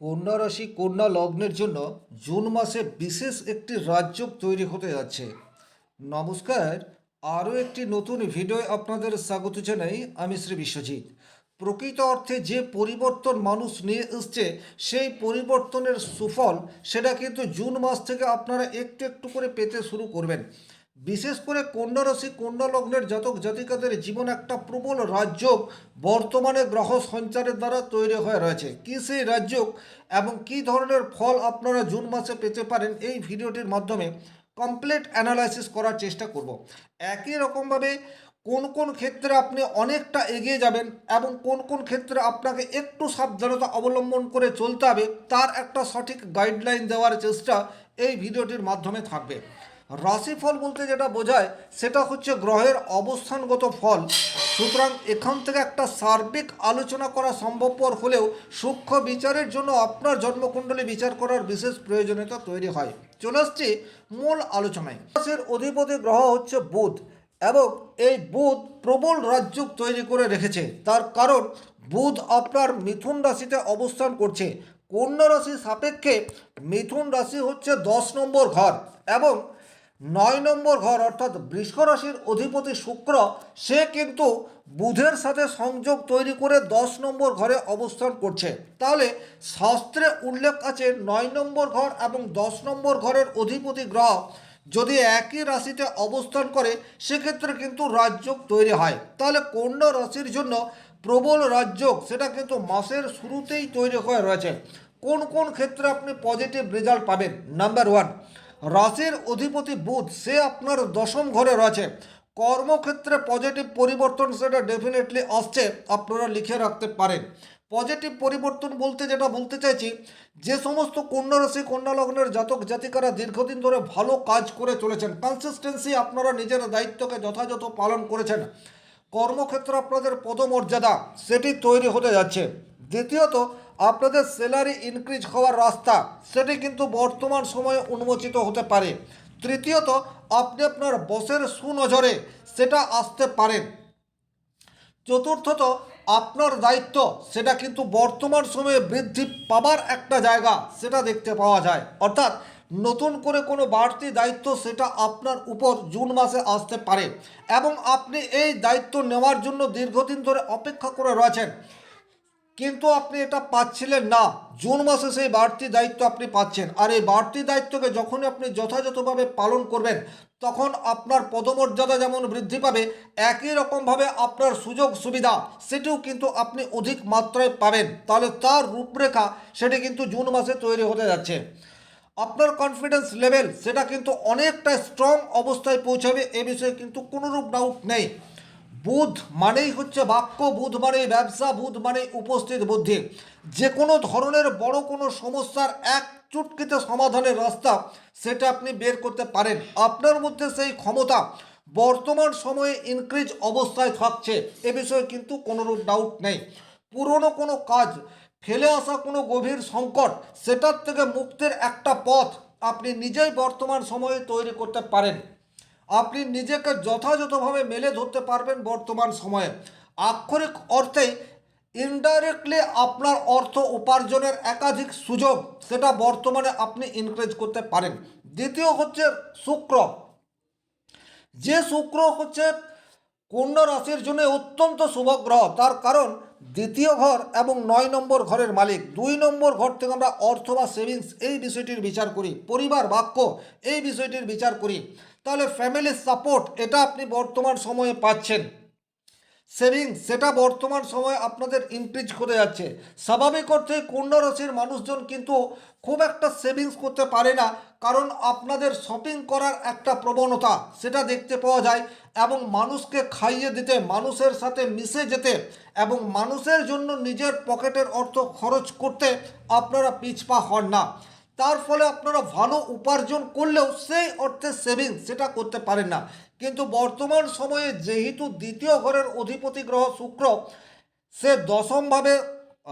কন্যা রাশি কন্যা লগ্নের জন্য জুন মাসে বিশেষ একটি রাজযোগ তৈরি হতে যাচ্ছে। নমস্কার, আরও একটি নতুন ভিডিও আপনাদের স্বাগত জানাই। আমি শ্রী বিশ্বজিৎ। প্রকৃত অর্থে যে পরিবর্তন মানুষ নিয়ে এসছে সেই পরিবর্তনের সুফল সেটা কিন্তু জুন মাস থেকে আপনারা একটু একটু করে পেতে শুরু করবেন। বিশেষ করে কন্যা রাশি কন্যা লগ্নের জাতক জাতিকাদের জীবন একটা প্রবল রাজযোগ বর্তমানে গ্রহ সঞ্চারের দ্বারা তৈরি হয়ে রয়েছে। কি সেই রাজযোগ এবং কি ধরনের ফল আপনারা জুন মাসে পেতে পারেন এই ভিডিওটির মাধ্যমে কমপ্লিট অ্যানালাইসিস করার চেষ্টা করব। একই রকমভাবে কোন কোন ক্ষেত্রে আপনি অনেকটা এগিয়ে যাবেন এবং কোন কোন ক্ষেত্রে আপনাকে একটু সাবধানতা অবলম্বন করে চলতে হবে তার একটা সঠিক গাইডলাইন দেওয়ার চেষ্টা এই ভিডিওটির মাধ্যমে থাকবে। রাশিফল বলতে যেটা বোঝায় সেটা হচ্ছে গ্রহের অবস্থানগত ফল। সুতরাং এখান থেকে একটা সার্বিক আলোচনা করা সম্ভবপর হলেও সূক্ষ্ম বিচারের জন্য আপনার জন্মকুণ্ডলী বিচার করার বিশেষ প্রয়োজনীয়তা তৈরি হয়। চলে আসছি মূল আলোচনায়। রাশির অধিপতি গ্রহ হচ্ছে বুধ এবং এই বুধ প্রবল রাজযোগ তৈরি করে রেখেছে। তার কারণ বুধ আপনার মিথুন রাশিতে অবস্থান করছে। কন্যা রাশি সাপেক্ষে মিথুন রাশি হচ্ছে 10 নম্বর ঘর এবং 9 নম্বর ঘর অর্থাৎ বৃষ রাশির অধিপতি শুক্র সে কিন্তু বুধের সাথে সংযোগ তৈরি করে 10 নম্বর ঘরে অবস্থান করছে। তাহলে শাস্ত্রে উল্লেখ আছে 9 নম্বর ঘর এবং 10 নম্বর ঘরের অধিপতি গ্রহ যদি একই রাশিতে অবস্থান করে সেক্ষেত্রে কিন্তু রাজযোগ তৈরি হয়। তাহলে কন্যা রাশির জন্য প্রবল রাজযোগ সেটা কিন্তু মাসের শুরুতেই তৈরি হয়ে রয়েছে। কোন কোন ক্ষেত্রে আপনি পজিটিভ রেজাল্ট পাবেন? নাম্বার ওয়ান, রাশির অধিপতি বুধ সে আপনার 10ম ঘরে রয়েছে। কর্মক্ষেত্রে পজিটিভ পরিবর্তন সেটা ডেফিনেটলি আসছে, আপনারা লিখে রাখতে পারেন। পজিটিভ পরিবর্তন বলতে যেটা বলতে চাইছি, যে সমস্ত কন্যা রাশি কন্যা লগ্নের জাতক জাতিকারা দীর্ঘদিন ধরে ভালো কাজ করে চলেছেন, কনসিস্টেন্সি আপনারা নিজের দায়িত্বকে যথাযথ পালন করেছেন, কর্মক্ষেত্রে আপনাদের পদমর্যাদা সেটি তৈরি হতে যাচ্ছে। দ্বিতীয়ত, আপনাদের স্যালারি ইনক্রিজ হওয়ার রাস্তা সেটি কিন্তু বর্তমান সময়ে উন্মোচিত হতে পারে। তৃতীয়ত, আপনি আপনার বসের সুনজরে সেটা আসতে পারেন। চতুর্থত, আপনার দায়িত্ব সেটা কিন্তু বর্তমান সময়ে বৃদ্ধি পাবার একটা জায়গা সেটা দেখতে পাওয়া যায়। অর্থাৎ নতুন করে কোনো বাড়তি দায়িত্ব সেটা আপনার উপর জুন মাসে আসতে পারে এবং আপনি এই দায়িত্ব নেওয়ার জন্য দীর্ঘদিন ধরে অপেক্ষা করে রয়েছেন, কিন্তু আপনি এটা পাচ্ছিলেন না। জুন মাসে সেই বাড়তি দায়িত্ব আপনি পাচ্ছেন, আর এই বাড়তি দায়িত্বকে যখনই আপনি যথাযথভাবে পালন করবেন তখন আপনার পদমর্যাদা যেমন বৃদ্ধি পাবে, একই রকমভাবে আপনার সুযোগ সুবিধা সেটিও কিন্তু আপনি অধিক মাত্রায় পাবেন। তাহলে তার রূপরেখা সেটি কিন্তু জুন মাসে তৈরি হতে যাচ্ছে। আপনার কনফিডেন্স লেভেল সেটা কিন্তু অনেকটা স্ট্রং অবস্থায় পৌঁছাবে, এ বিষয়ে কিন্তু কোনোরূপ ডাউট নেই। বুধ মানেই হচ্ছে বাক্য, বুধ মানেই ব্যবসা, বুধ মানেই উপস্থিত বুদ্ধি। যে কোনো ধরনের বড় কোনো সমস্যার এক চুটকিতে সমাধানের রাস্তা সেটা আপনি বের করতে পারেন। আপনার মধ্যে সেই ক্ষমতা বর্তমান সময়ে ইনক্রিজ অবস্থায় থাকছে, এ বিষয়ে কিন্তু কোনোরূপ ডাউট নেই। পুরনো কোনো কাজ, ফেলে আসা কোনো গভীর সংকট সেটার থেকে মুক্তির একটা পথ আপনি নিজেই বর্তমান সময়ে তৈরি করতে পারেন। আপনি নিজেকে যথাযথভাবে মেলে ধরতে পারবেন বর্তমান সময়ে। আক্ষরিক অর্থেই ইনডাইরেক্টলি আপনার অর্থ উপার্জনের একাধিক সুযোগ সেটা বর্তমানে আপনি ইনক্রিজ করতে পারেন। দ্বিতীয় হচ্ছে শুক্র, যে শুক্র হচ্ছে কন্যা রাশির জন্য অত্যন্ত শুভ গ্রহ। তার কারণ দ্বিতীয় ঘর এবং 9 নম্বর ঘরের মালিক। 2 নম্বর ঘর থেকে আমরা অর্থ বা সেভিংস এই বিষয়টির বিচার করি, পরিবার বাক্য এই বিষয়টির বিচার করি। তাহলে ফ্যামিলি সাপোর্ট এটা আপনি বর্তমান সময়ে পাচ্ছেন। সেভিংস সেটা বর্তমান সময়ে আপনাদের ইনক্রিজ করে যাচ্ছে। স্বাভাবিক অর্থে কন্যা রাশির মানুষজন কিন্তু খুব একটা সেভিংস করতে পারে না, কারণ আপনাদের শপিং করার একটা প্রবণতা সেটা দেখতে পাওয়া যায় এবং মানুষকে খাইয়ে দিতে, মানুষের সাথে মিশে যেতে এবং মানুষের জন্য নিজের পকেটের অর্থ খরচ করতে আপনারা পিছপা হন না। তার ফলে আপনারা ভালো উপার্জন করলেও সেই অর্থে সেভিংস সেটা করতে পারেন না। কিন্তু বর্তমান সময়ে যেহেতু দ্বিতীয় ঘরের অধিপতি গ্রহ শুক্র সে 10মভাবে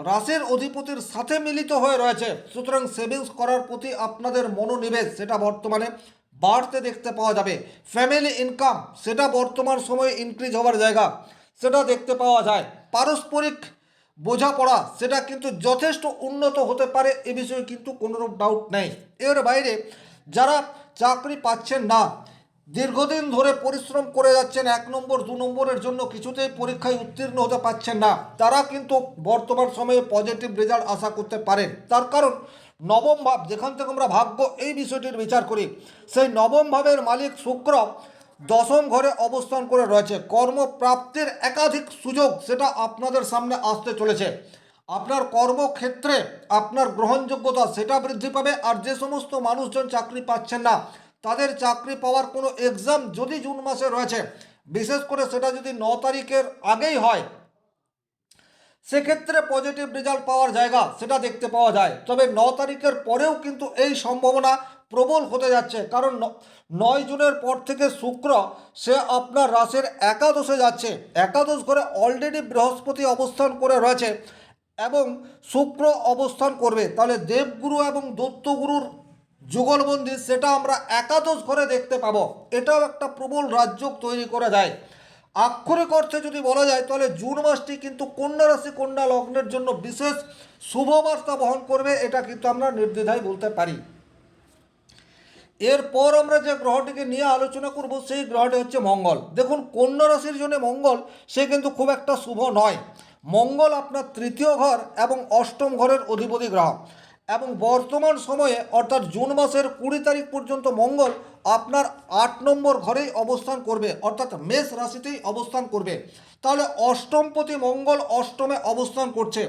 রাশির অধিপতির সাথে মিলিত হয়ে রয়েছে, সুতরাং সেভিংস করার প্রতি আপনাদের মনোনিবেশ সেটা বর্তমানে বাড়তে দেখতে পাওয়া যাবে। ফ্যামিলি ইনকাম সেটা বর্তমান সময়ে ইনক্রিজ হওয়ার জায়গা সেটা দেখতে পাওয়া যায়। পারস্পরিক বোঝাপড়া সেটা কিন্তু যথেষ্ট উন্নত হতে পারে, এ বিষয়ে কিন্তু কোনোরূপ ডাউট নেই। এর বাইরে যারা চাকরি পাচ্ছেন না, দীর্ঘদিন ধরে পরিশ্রম করে যাচ্ছেন, 1 নম্বর 2 নম্বরের জন্য কিছুতেই পরীক্ষায় উত্তীর্ণ হতে পারছেন না, তারা কিন্তু বর্তমান সময়ে পজিটিভ রেজাল্ট আশা করতে পারেন। তার কারণ নবম ভাব, যেখান থেকে আমরা ভাগ্য এই বিষয়টির বিচার করি, সেই নবম ভাবের মালিক শুক্র দশম ঘরে অবস্থান করে রয়েছে। কর্মপ্রাপ্তির একাধিক সুযোগ সেটা আপনাদের সামনে আসতে চলেছে। আপনার কর্মক্ষেত্রে আপনার গ্রহণযোগ্যতা সেটা বৃদ্ধি পাবে। আর যে সমস্ত মানুষজন চাকরি পাচ্ছেন না, তাদের চাকরি পাওয়ার কোনো এক্সাম যদি জুন মাসে রয়েছে, বিশেষ করে সেটা যদি 9 তারিখের আগেই হয়, সেক্ষেত্রে পজিটিভ রেজাল্ট পাওয়ার জায়গা সেটা দেখতে পাওয়া যায়। তবে 9 তারিখের পরেও কিন্তু এই সম্ভাবনা প্রবল হতে যাচ্ছে, কারণ 9 জুনের পর থেকে শুক্র সে আপনার রাশির একাদশে যাচ্ছে। একাদশ ঘরে অলরেডি বৃহস্পতি অবস্থান করে রয়েছে এবং শুক্র অবস্থান করবে। তাহলে দেবগুরু এবং দত্তগুরুর যুগলবন্দি সেটা আমরা একাদশ ঘরে দেখতে পাবো। এটাও একটা প্রবল রাজযোগ তৈরি করা যায়। আক্ষরিক অর্থে যদি বলা যায়, তাহলে জুন মাসটি কিন্তু কন্যা রাশি কন্যা লগ্নের জন্য বিশেষ শুভবার্তা বহন করবে, এটা কিন্তু আমরা নির্দ্বিধায় বলতে পারি। এরপর আমরা যে গ্রহটিকে নিয়ে আলোচনা করব, সেই গ্রহটি হচ্ছে মঙ্গল। দেখুন, কন্যা রাশির জন্য মঙ্গল সে কিন্তু খুব একটা শুভ নয়। মঙ্গল আপনার তৃতীয় ঘর এবং অষ্টম ঘরের অধিপতি গ্রহ, এবং বর্তমান সময়ে অর্থাৎ জুন মাসের 20 তারিখ পর্যন্ত মঙ্গল আপনার 8 নম্বর ঘরেই অবস্থান করবে, অর্থাৎ মেষ রাশিতেই অবস্থান করবে। তাহলে অষ্টমপতি মঙ্গল অষ্টমে অবস্থান করছে,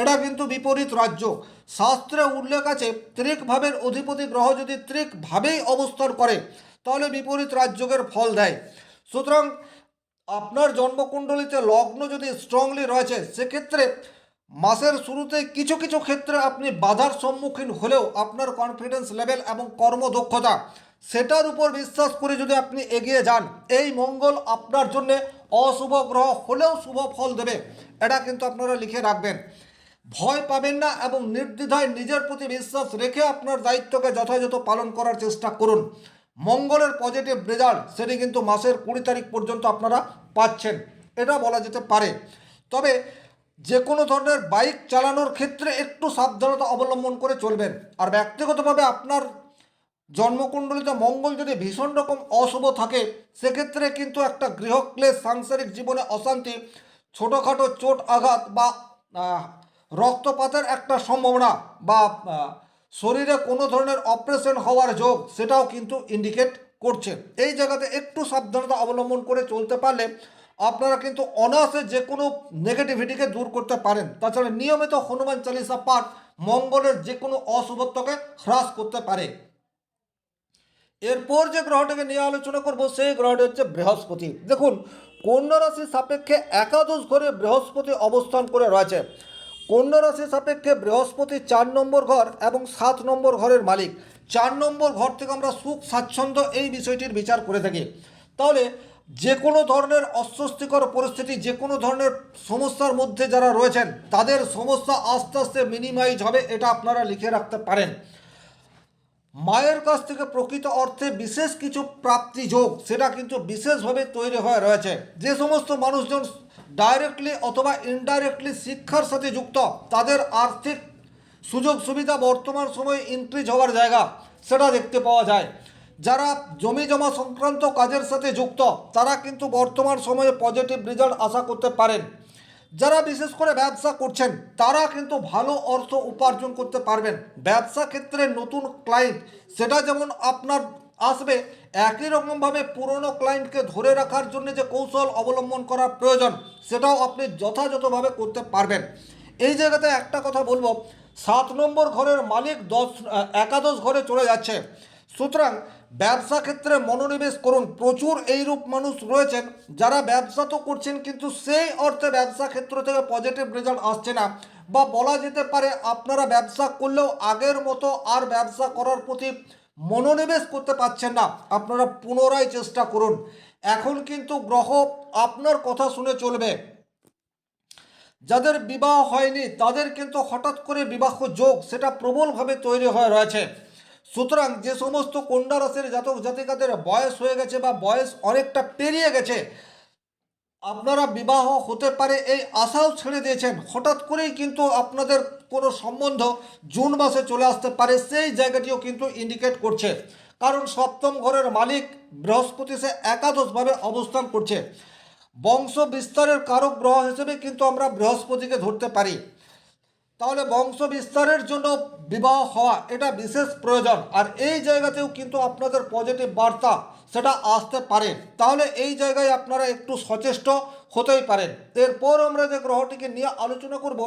এটা কিন্তু বিপরীত রাজ্য। শাস্ত্রে উল্লেখ আছে, ত্রিক ভাবের অধিপতি গ্রহ যদি ত্রিক ভাবেই অবস্থান করে, তাহলে বিপরীত রাজযোগের ফল দেয়। সুতরাং আপনার জন্মকুণ্ডলিতে লগ্ন যদি স্ট্রংলি রয়েছে, সেক্ষেত্রে মাসের শুরুতেই কিছু কিছু ক্ষেত্রে আপনি বাধার সম্মুখীন হলেও আপনার কনফিডেন্স লেভেল এবং কর্মদক্ষতা সেটার উপর বিশ্বাস করে যদি আপনি এগিয়ে যান, এই মঙ্গল আপনার জন্য অশুভ গ্রহ হলেও শুভ ফল দেবে, এটা কিন্তু আপনারা লিখে রাখবেন। ভয় পাবেন না এবং নির্দ্বিধায় নিজের প্রতি বিশ্বাস রেখে আপনার দায়িত্বকে যথাযথ পালন করার চেষ্টা করুন। মঙ্গলের পজিটিভ রেজাল্ট সেটি কিন্তু মাসের 20 তারিখ পর্যন্ত আপনারা পাচ্ছেন, এটা বলা যেতে পারে। তবে যে কোনো ধরনের বাইক চালানোর ক্ষেত্রে একটু সাবধানতা অবলম্বন করে চলবেন। আর ব্যক্তিগতভাবে আপনার জন্মকুণ্ডলিতে মঙ্গল যদি ভীষণ রকম অশুভ থাকে, সেক্ষেত্রে কিন্তু একটা গৃহক্লেশ, সাংসারিক জীবনে অশান্তি, ছোটোখাটো চোট আঘাত বা রক্তপাতের একটা সম্ভাবনা বা শরীরে কোনো ধরনের অপারেশন হওয়ার যোগ সেটাও কিন্তু ইন্ডিকেট করছে। এই জায়গাতে একটু সাবধানতা অবলম্বন করে চলতে পারলে আপনারা কিন্তু অনায়াসে যে কোনো নেগেটিভিটিকে দূর করতে পারেন। তাছাড়া নিয়মিত হনুমান চালিসা পাঠ মঙ্গলের যে কোনো অশুভত্বকে হ্রাস করতে পারে। এরপর যে গ্রহটাকে নিয়ে আলোচনা করব, সেই গ্রহটি হচ্ছে বৃহস্পতি। দেখুন, কন্যা রাশির সাপেক্ষে একাদশ ঘরে বৃহস্পতি অবস্থান করে রয়েছে। কন্যা রাশির সাপেক্ষে বৃহস্পতি 4 নম্বর ঘর এবং 7 নম্বর ঘরের মালিক। 4 নম্বর ঘর থেকে আমরা সুখ স্বাচ্ছন্দ্য এই বিষয়টির বিচার করে থাকি। তাহলে যে কোনো ধরনের অস্বস্তিকর পরিস্থিতি, যে কোনো ধরনের সমস্যার মধ্যে যারা রয়েছেন, তাদের সমস্যা আস্তে আস্তে মিনিমাইজ হবে, এটা আপনারা লিখে রাখতে পারেন। মায়ের কাছ থেকে প্রকৃত অর্থে বিশেষ কিছু প্রাপ্তি যোগ সেটা কিন্তু বিশেষভাবে তৈরি হয়ে রয়েছে। যে সমস্ত মানুষজন ডাইরেক্টলি অথবা ইনডাইরেক্টলি শিক্ষার সাথে যুক্ত, তাদের আর্থিক সুযোগ সুবিধা বর্তমান সময়ে ইনক্রিজ হওয়ার জায়গা সেটা দেখতে পাওয়া যায়। যারা জমি জমা সংক্রান্ত কাজের সাথে যুক্ত, তারা কিন্তু বর্তমান সময়ে পজিটিভ রেজাল্ট আশা করতে পারেন। যারা বিশেষ করে ব্যবসা করছেন, তারা কিন্তু ভালো অর্থ উপার্জন করতে পারবেন। ব্যবসা ক্ষেত্রে নতুন ক্লায়েন্ট সেটা যেমন আপনার আসবে, একই রকমভাবে পুরনো ক্লায়েন্টকে ধরে রাখার জন্য যে কৌশল অবলম্বন করার প্রয়োজন, সেটাও আপনি যথাযথভাবে করতে পারবেন। এই জায়গাতে একটা কথা বলবো, 7 নম্বর ঘরের মালিক একাদশ ঘরে চলে যাচ্ছে। সুতরাং ব্যবসা ক্ষেত্রে মনোনিবেশ করুন। প্রচুর এইরূপ মানুষ রয়েছেন যারা ব্যবসা তো করছেন, কিন্তু সেই অর্থে ব্যবসা ক্ষেত্র থেকে পজিটিভ রেজাল্ট আসছে না, বা বলা যেতে পারে আপনারা ব্যবসা করলেও আগের মতো আর ব্যবসা করার প্রতি মনোনিবেশ করতে পারছেন না। আপনারা পুনরায় চেষ্টা করুন। এখন কিন্তু গ্রহ আপনার কথা শুনে চলবে। যাদের বিবাহ হয়নি, তাদের কিন্তু হঠাৎ করে বিবাহ যোগ সেটা প্রবলভাবে তৈরি হয়ে রয়েছে। সুতরাং যে সমস্ত কন্যা রাশির জাতক জাতিকাদের বয়স হয়ে গেছে বা বয়স অনেকটা পেরিয়ে গেছে, আপনারা বিবাহ হতে পারে এই আশাও ছেড়ে দিয়েছেন, হঠাৎ করেই কিন্তু আপনাদের কোনো সম্বন্ধ জুন মাসে চলে আসতে পারে, সেই জায়গাটিও কিন্তু ইন্ডিকেট করছে। কারণ সপ্তম ঘরের মালিক বৃহস্পতি সে একাদশভাবে অবস্থান করছে। বংশ বিস্তারের কারক গ্রহ হিসেবে কিন্তু আমরা বৃহস্পতিকে ধরতে পারি। তাহলে বংশ বিস্তারের জন্য বিবাহ হওয়া এটা বিশেষ প্রয়োজন, আর এই জায়গাতেও কিন্তু আপনাদের পজিটিভ বার্তা সেটা আসতে পারে। তাহলে এই জায়গায় আপনারা একটু সচেষ্ট হতেই পারেন। এরপর আমরা যে গ্রহটিকে নিয়ে আলোচনা করব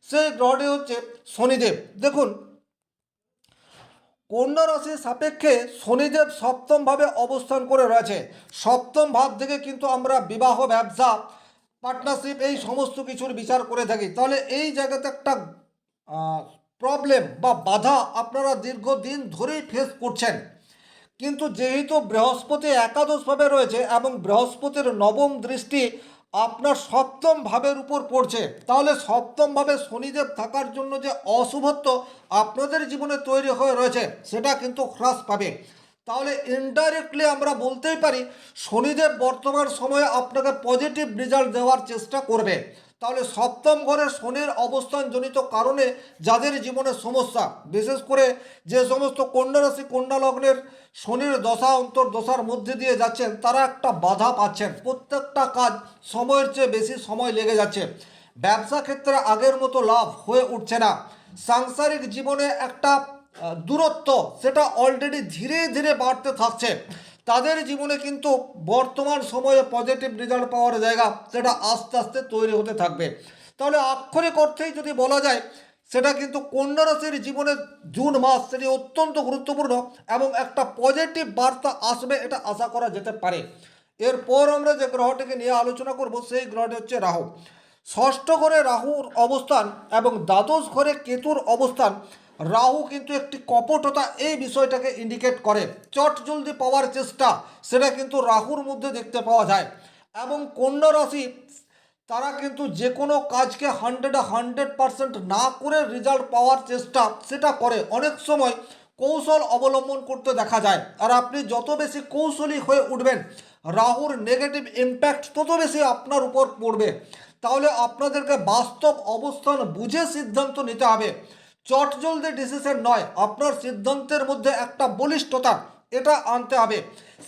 সেই গ্রহটি হচ্ছে শনিদেব। দেখুন, কন্যা রাশির সাপেক্ষে শনিদেব সপ্তমভাবে অবস্থান করে রয়েছে। সপ্তম ভাব থেকে কিন্তু আমরা বিবাহ, ব্যবসা, পার্টনারশিপ এই সমস্ত কিছুর বিচার করে থাকি। তাহলে এই জায়গাতে একটা প্রবলেম বা বাধা আপনারা দীর্ঘদিন ধরেই ফেস করছেন। কিন্তু যেহেতু বৃহস্পতি একাদশভাবে রয়েছে এবং বৃহস্পতির নবম দৃষ্টি আপনার সপ্তম ভাবের উপর পড়ছে, তাহলে সপ্তম ভাবে শনিদেব থাকার জন্য যে অশুভত্ব আপনাদের জীবনে তৈরি হয়ে রয়েছে সেটা কিন্তু হ্রাস পাবে। তাহলে ইনডাইরেক্টলি আমরা বলতেই পারি শনিদেব বর্তমান সময়ে আপনাকে পজিটিভ রেজাল্ট দেওয়ার চেষ্টা করবে। তাহলে সপ্তম ঘরে শনির অবস্থানজনিত কারণে যাদের জীবনে সমস্যা, বিশেষ করে যে সমস্ত কন্যা রাশি, কন্যা লগ্নের শনির দশা অন্তর্দশার মধ্যে দিয়ে যাচ্ছেন, তারা একটা বাধা পাচ্ছেন। প্রত্যেকটা কাজ সময়ের চেয়ে বেশি সময় লেগে যাচ্ছে। ব্যবসা ক্ষেত্রে আগের মতো লাভ হয়ে উঠছে না। সাংসারিক জীবনে একটা দূরত্ব সেটা অলরেডি ধীরে ধীরে বাড়তে থাকছে। তাদের জীবনে কিন্তু বর্তমান সময়ে পজিটিভ রেজাল্ট পাওয়ার জায়গা সেটা আস্তে আস্তে তৈরি হতে থাকবে। তাহলে আক্ষরিক অর্থেই যদি বলা যায়, সেটা কিন্তু কন্যা রাশির জীবনে জুন মাস সেটি অত্যন্ত গুরুত্বপূর্ণ এবং একটা পজিটিভ বার্তা আসবে এটা আশা করা যেতে পারে। এরপর আমরা যে গ্রহটিকে নিয়ে আলোচনা করব সেই গ্রহটি হচ্ছে রাহু। ষষ্ঠ ঘরে রাহুর অবস্থান এবং দ্বাদশ ঘরে কেতুর অবস্থান। রাহু কিন্তু একটি কপটতা এই বিষয়টাকে ইন্ডিকেট করে। চট জলদি পাওয়ার চেষ্টা সেটা কিন্তু রাহুর মধ্যে দেখতে পাওয়া যায়। এবং কন্যা রাশি তারা কিন্তু যে কোনো কাজকে 100% না করে রেজাল্ট পাওয়ার চেষ্টা সেটা করে। অনেক সময় কৌশল অবলম্বন করতে দেখা যায়, আর আপনি যত বেশি কৌশলী হয়ে উঠবেন রাহুর নেগেটিভ ইম্প্যাক্ট তত বেশি আপনার উপর পড়বে। তাহলে আপনাদেরকে বাস্তব অবস্থান বুঝে সিদ্ধান্ত নিতে হবে। চট জলদি ডিসিশন নয়, আপনার সিদ্ধান্তের মধ্যে একটা বলিষ্ঠতা এটা আনতে হবে।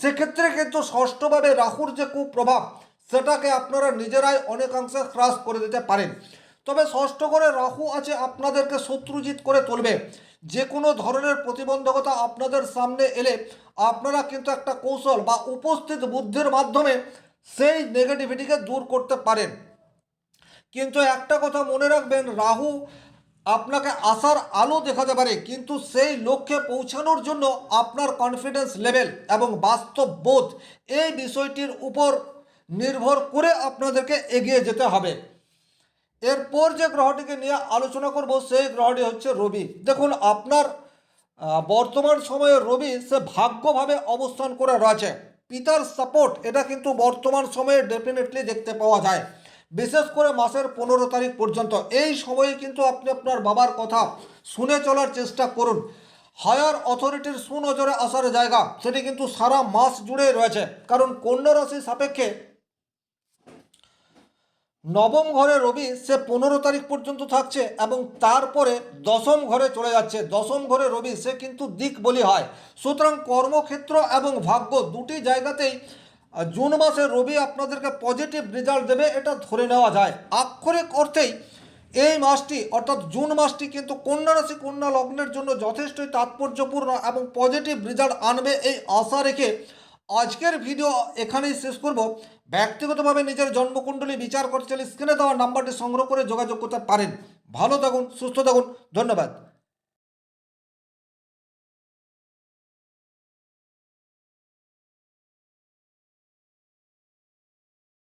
সেক্ষেত্রে কিন্তু ষষ্ঠভাবে রাহুর যে কুপ্রভাব সেটাকে আপনারা নিজেরাই অনেকাংশে হ্রাস করে দিতে পারেন। তবে ষষ্ঠ ঘরে রাহু আছে আপনাদেরকে শত্রুজিৎ করে তুলবে। যে কোনো ধরনের প্রতিবন্ধকতা আপনাদের সামনে এলে আপনারা কিন্তু একটা কৌশল বা উপস্থিত বুদ্ধির মাধ্যমে সেই নেগেটিভিটিকে দূর করতে পারেন। কিন্তু একটা কথা মনে রাখবেন, রাহু আপনাকে আশার আলো দেখাতে পারে, কিন্তু সেই লক্ষ্যে পৌঁছানোর জন্য আপনার কনফিডেন্স লেভেল এবং বাস্তব বোধ এই বিষয়টির উপর নির্ভর করে আপনাদেরকে এগিয়ে যেতে হবে। এরপর যে গ্রহটিকে নিয়ে আলোচনা করব সেই গ্রহটি হচ্ছে রবি। দেখুন, আপনার বর্তমান সময়ে রবি সে ভাগ্যভাবে অবস্থান করে রয়েছে। পিতার সাপোর্ট এটা কিন্তু বর্তমান সময়ে ডেফিনেটলি দেখতে পাওয়া যায়, বিশেষ করে মাসের 15 তারিখ পর্যন্ত। এই সময়ে কিন্তু আপনি আপনার বাবার কথা শুনে চলার চেষ্টা করুন। হায়ার অথরিটির সুনজরে আসার জায়গা সেটি কিন্তু সারা মাস জুড়ে রয়েছে। কারণ কন্যা রাশির সাপেক্ষে নবম ঘরে রবি সে 15 তারিখ পর্যন্ত থাকছে এবং তারপরে দশম ঘরে চলে যাচ্ছে। দশম ঘরে রবি সে কিন্তু দিক বলি হয়। সুতরাং কর্মক্ষেত্র এবং ভাগ্য দুটি জায়গাতেই জুন মাসে রবি আপনাদেরকে পজিটিভ রেজাল্ট দেবে, এটা ধরে নেওয়া যায়। আক্ষরিক অর্থেই এই মাসটি অর্থাৎ জুন মাসটি কিন্তু কন্যা রাশি, কন্যা লগ্নের জন্য যথেষ্টই তাৎপর্যপূর্ণ এবং পজিটিভ রেজাল্ট আনবে এই আশা রেখে আজকের ভিডিও এখানেই শেষ করব। ব্যক্তিগতভাবে নিজের জন্মকুণ্ডলী বিচার করতে চাইলে স্ক্রিনে দেওয়া নাম্বারটি সংগ্রহ করে যোগাযোগ করতে পারেন। ভালো থাকুন, সুস্থ থাকুন, ধন্যবাদ।